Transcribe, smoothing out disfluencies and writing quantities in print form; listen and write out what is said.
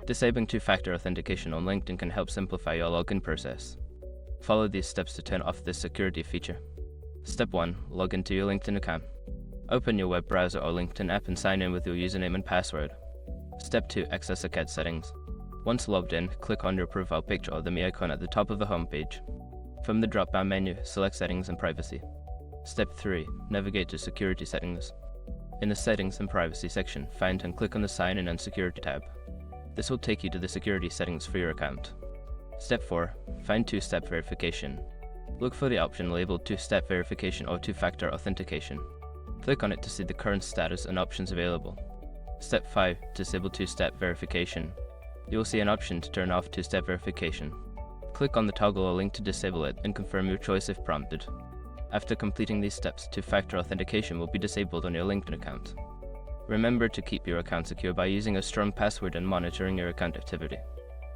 Disabling two-factor authentication on LinkedIn can help simplify your login process. Follow these steps to turn off this security feature. Step 1. Log into your LinkedIn account. Open your web browser or LinkedIn app and sign in with your username and password. Step 2. Access account settings. Once logged in, click on your profile picture or the Me icon at the top of the homepage. From the drop-down menu, select Settings and Privacy. Step 3. Navigate to Security Settings. In the Settings and Privacy section, find and click on the Sign In and Security tab. This will take you to the security settings for your account. Step 4. Find two-step verification. Look for the option labeled Two-Step Verification or Two-Factor Authentication. Click on it to see the current status and options available. Step 5. Disable two-step verification. You will see an option to turn off two-step verification. Click on the toggle or link to disable it and confirm your choice if prompted. After completing these steps, two-factor authentication will be disabled on your LinkedIn account. Remember to keep your account secure by using a strong password and monitoring your account activity.